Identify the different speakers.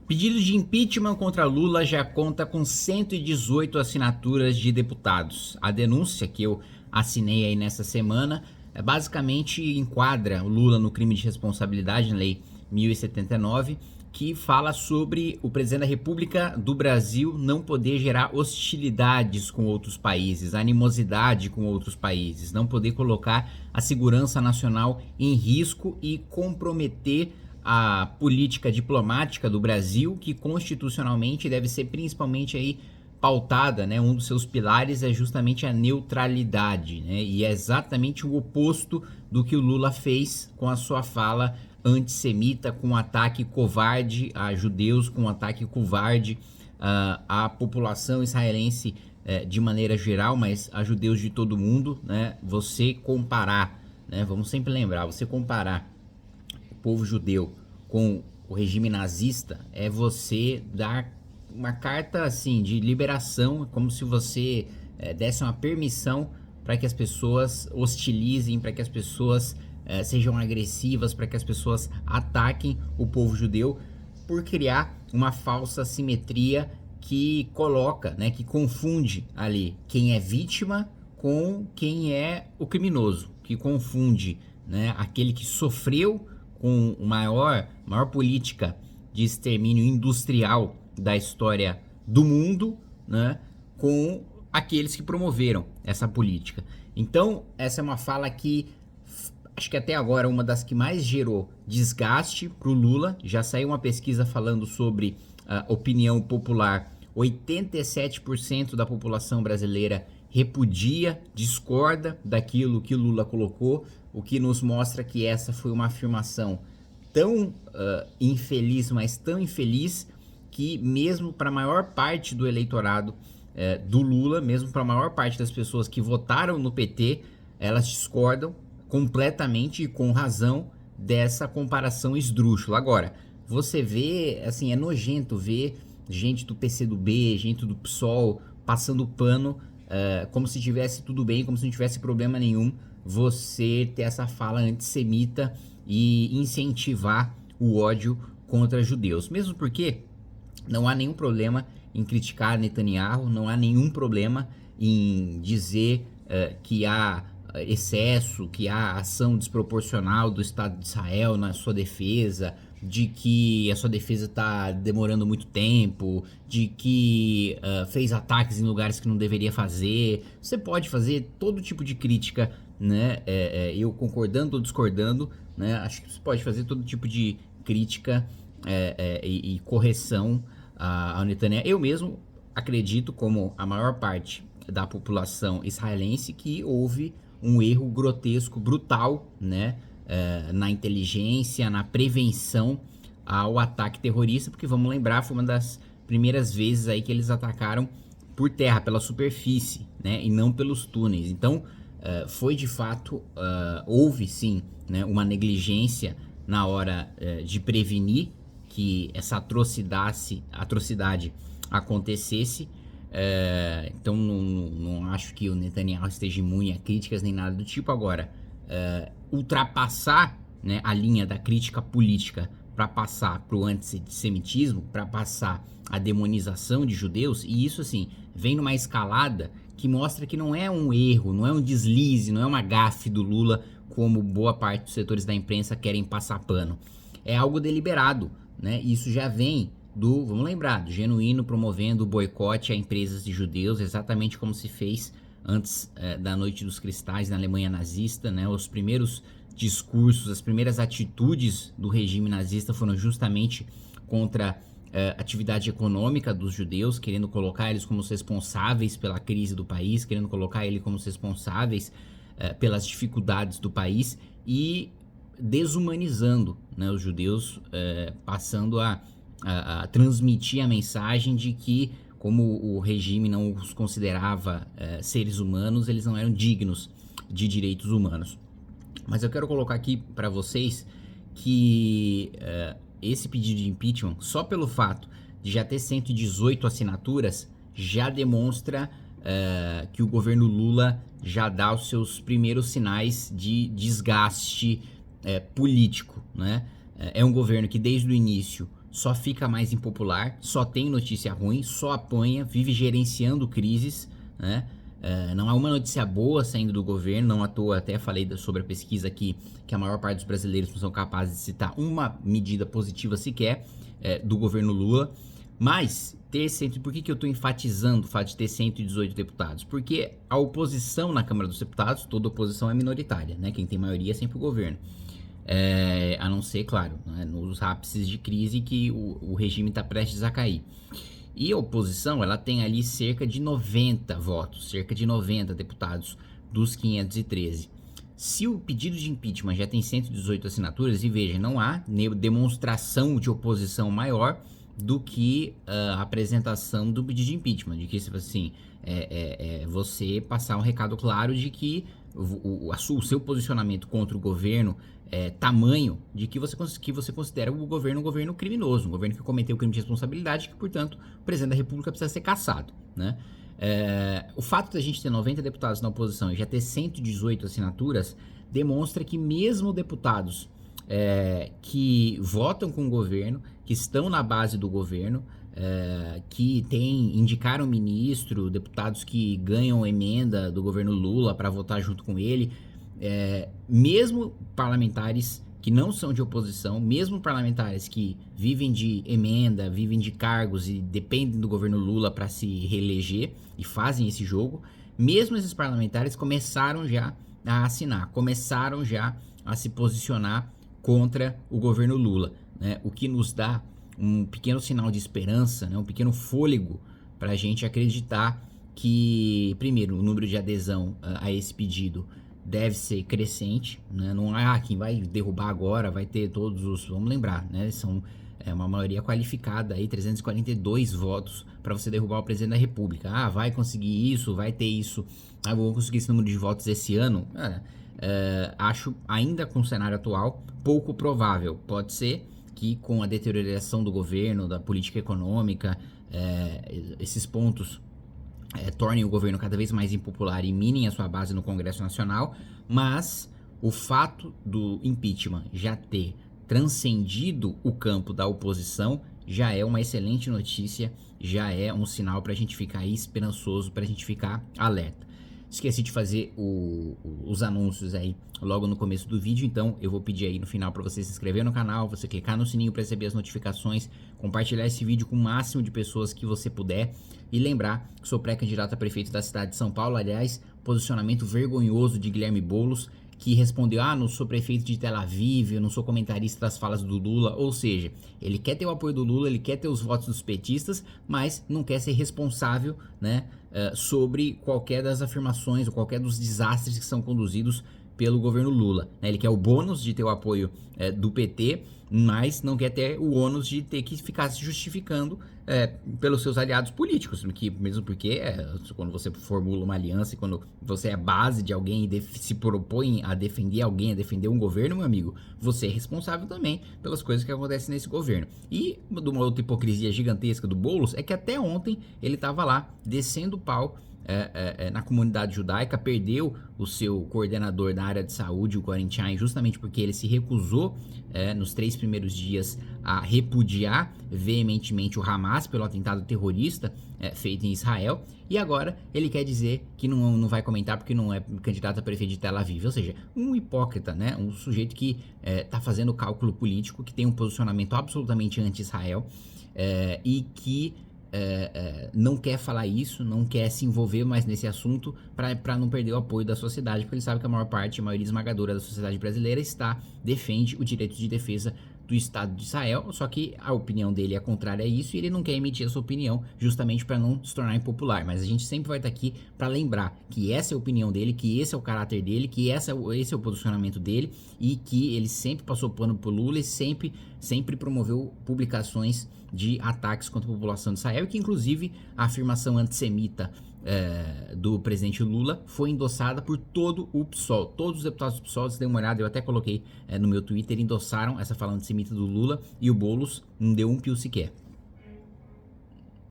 Speaker 1: Pedido de impeachment contra Lula já conta com 118 assinaturas de deputados. A denúncia que eu assinei aí nessa semana basicamente enquadra o Lula no crime de responsabilidade, na Lei 1079, que fala sobre o presidente da República do Brasil não poder gerar hostilidades com outros países, animosidade com outros países, não poder colocar a segurança nacional em risco e comprometer a política diplomática do Brasil, que constitucionalmente deve ser principalmente aí pautada, né? Um dos seus pilares é justamente a neutralidade, né? E é exatamente o oposto do que o Lula fez com a sua fala antissemita, com um ataque covarde a judeus, com um ataque covarde à população israelense de maneira geral, mas a judeus de todo mundo, né? Você comparar, né? Vamos sempre lembrar, você comparar o povo judeu com o regime nazista é você dar uma carta assim de liberação, como se você desse uma permissão para que as pessoas hostilizem, para que as pessoas sejam agressivas, para que as pessoas ataquem o povo judeu, por criar uma falsa simetria que coloca, né, que confunde ali quem é vítima com quem é o criminoso, que confunde, né, aquele que sofreu com a maior política de extermínio industrial da história do mundo, né, com aqueles que promoveram essa política. Então, essa é uma fala que acho que até agora é uma das que mais gerou desgaste para o Lula. Já saiu uma pesquisa falando sobre opinião popular. 87% da população brasileira repudia, discorda daquilo que o Lula colocou, o que nos mostra que essa foi uma afirmação tão infeliz, mas tão infeliz, que mesmo para a maior parte do eleitorado do Lula, mesmo para a maior parte das pessoas que votaram no PT, elas discordam completamente e com razão dessa comparação esdrúxula. Agora, você vê, assim, é nojento ver gente do PCdoB, gente do PSOL passando pano como se tivesse tudo bem, como se não tivesse problema nenhum você ter essa fala antissemita e incentivar o ódio contra judeus. Mesmo porque não há nenhum problema em criticar Netanyahu, não há nenhum problema em dizer que há excesso, que há ação desproporcional do Estado de Israel na sua defesa, de que a sua defesa está demorando muito tempo, de que fez ataques em lugares que não deveria fazer. Você pode fazer todo tipo de crítica, né? Eu concordando ou discordando, né? Acho que você pode fazer todo tipo de crítica e correção ao Netanyahu. Eu mesmo acredito, como a maior parte da população israelense, que houve um erro grotesco, brutal, né, na inteligência, na prevenção ao ataque terrorista, porque vamos lembrar, foi uma das primeiras vezes aí que eles atacaram por terra, pela superfície, né, e não pelos túneis. Então, foi de fato, houve sim, né, uma negligência na hora de prevenir que essa atrocidade acontecesse. Então não acho que o Netanyahu esteja imune a críticas nem nada do tipo. Agora, ultrapassar, né, a linha da crítica política para passar para o antissemitismo, para passar a demonização de judeus, e isso assim vem numa escalada que mostra que não é um erro, não é um deslize, não é uma gafe do Lula, como boa parte dos setores da imprensa querem passar pano. É algo deliberado, né? Isso já vem vamos lembrar, do Genuíno promovendo o boicote a empresas de judeus, exatamente como se fez antes da Noite dos Cristais na Alemanha nazista, né? Os primeiros discursos, as primeiras atitudes do regime nazista foram justamente contra a atividade econômica dos judeus, querendo colocar eles como os responsáveis pela crise do país, querendo colocar eles como os responsáveis pelas dificuldades do país e desumanizando, né, os judeus, passando a transmitir a mensagem de que, como o regime não os considerava seres humanos, eles não eram dignos de direitos humanos. Mas eu quero colocar aqui para vocês que esse pedido de impeachment, só pelo fato de já ter 118 assinaturas, já demonstra que o governo Lula já dá os seus primeiros sinais de desgaste político, né? É um governo que desde o início só fica mais impopular, só tem notícia ruim, só apanha, vive gerenciando crises, né? Não há uma notícia boa saindo do governo, não à toa até falei sobre a pesquisa aqui, que a maior parte dos brasileiros não são capazes de citar uma medida positiva sequer do governo Lula. Mas, por que eu estou enfatizando o fato de ter 118 deputados? Porque a oposição na Câmara dos Deputados, toda oposição é minoritária, né? Quem tem maioria é sempre o governo. A não ser, claro, né, nos ápices de crise que o regime está prestes a cair. E a oposição, ela tem ali cerca de 90 votos, cerca de 90 deputados dos 513. Se o pedido de impeachment já tem 118 assinaturas, e veja, não há demonstração de oposição maior do que a apresentação do pedido de impeachment, de que, assim, você passar um recado claro de que o seu posicionamento contra o governo tamanho de que você considera o governo um governo criminoso, um governo que cometeu crime de responsabilidade, que, portanto, o presidente da República precisa ser cassado, né? O fato de a gente ter 90 deputados na oposição e já ter 118 assinaturas demonstra que mesmo deputados que votam com o governo, que estão na base do governo, que indicaram ministro, deputados que ganham emenda do governo Lula para votar junto com ele, mesmo parlamentares que não são de oposição, mesmo parlamentares que vivem de emenda, vivem de cargos e dependem do governo Lula para se reeleger e fazem esse jogo, mesmo esses parlamentares começaram já a assinar, começaram já a se posicionar contra o governo Lula, né? O que nos dá um pequeno sinal de esperança, né? Um pequeno fôlego para a gente acreditar que, primeiro, o número de adesão a esse pedido deve ser crescente, né? Não é quem vai derrubar agora, vai ter todos os... Vamos lembrar, né? São uma maioria qualificada, aí, 342 votos para você derrubar o presidente da República. Vai conseguir isso, vai ter isso, vou conseguir esse número de votos esse ano. Acho, ainda com o cenário atual, pouco provável. Pode ser que com a deterioração do governo, da política econômica, esses pontos tornem o governo cada vez mais impopular e minem a sua base no Congresso Nacional, mas o fato do impeachment já ter transcendido o campo da oposição já é uma excelente notícia, já é um sinal para a gente ficar aí esperançoso, para a gente ficar alerta. Esqueci de fazer os anúncios aí logo no começo do vídeo, então eu vou pedir aí no final para você se inscrever no canal, você clicar no sininho para receber as notificações, compartilhar esse vídeo com o máximo de pessoas que você puder e lembrar que sou pré-candidato a prefeito da cidade de São Paulo. Aliás, posicionamento vergonhoso de Guilherme Boulos, que respondeu: não sou prefeito de Tel Aviv, eu não sou comentarista das falas do Lula. Ou seja, ele quer ter o apoio do Lula, ele quer ter os votos dos petistas, mas não quer ser responsável, né, sobre qualquer das afirmações ou qualquer dos desastres que são conduzidos pelo governo Lula, né? Ele quer o bônus de ter o apoio do PT, mas não quer ter o ônus de ter que ficar se justificando pelos seus aliados políticos, mesmo porque quando você formula uma aliança e quando você é base de alguém e se propõe a defender alguém, a defender um governo, meu amigo, você é responsável também pelas coisas que acontecem nesse governo. E uma outra hipocrisia gigantesca do Boulos é que até ontem ele estava lá descendo o pau na comunidade judaica, perdeu o seu coordenador da área de saúde, o Quarentin, justamente porque ele se recusou nos 3 primeiros dias a repudiar veementemente o Hamas pelo atentado terrorista feito em Israel, e agora ele quer dizer que não vai comentar porque não é candidato a prefeito de Tel Aviv. Ou seja, um hipócrita, né? Um sujeito que está fazendo cálculo político, que tem um posicionamento absolutamente anti-Israel e que não quer falar isso, não quer se envolver mais nesse assunto para não perder o apoio da sociedade, porque ele sabe que a maioria esmagadora da sociedade brasileira defende o direito de defesa do Estado de Israel, só que a opinião dele é contrária a isso e ele não quer emitir a sua opinião justamente para não se tornar impopular. Mas a gente sempre vai estar aqui para lembrar que essa é a opinião dele, que esse é o caráter dele, que esse é o posicionamento dele e que ele sempre passou pano pro Lula e sempre promoveu publicações de ataques contra a população de Israel, e que inclusive a afirmação antissemita do presidente Lula foi endossada por todo o PSOL. Todos os deputados do PSOL, se dêem uma olhada, eu até coloquei no meu Twitter, endossaram essa fala antissemita do Lula, e o Boulos não deu um pio sequer.